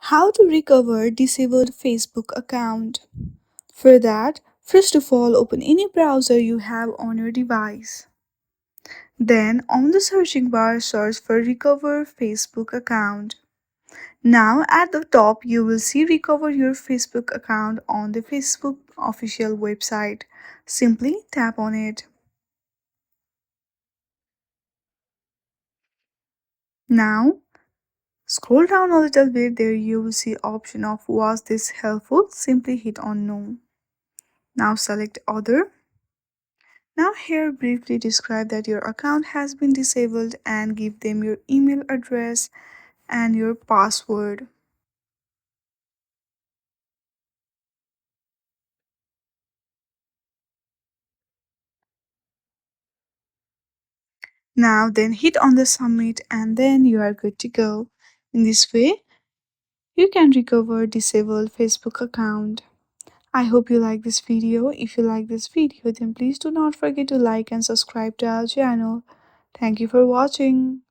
How to recover disabled Facebook account. For that, first of all, open any browser you have on your device. Then, on the searching bar, search for Recover Facebook account. Now, at the top, you will see Recover your Facebook account on the Facebook official website. Simply tap on it. Now, scroll down a little bit. There you will see option of Was this helpful? Simply hit on No. Now select Other. Now here briefly describe that your account has been disabled and give them your email address and your password. Now then hit on the submit and then you are good to go. In this way, you can recover disabled Facebook account. I hope you like this video. If you like this video, then please do not forget to like and subscribe to our channel. Thank you for watching.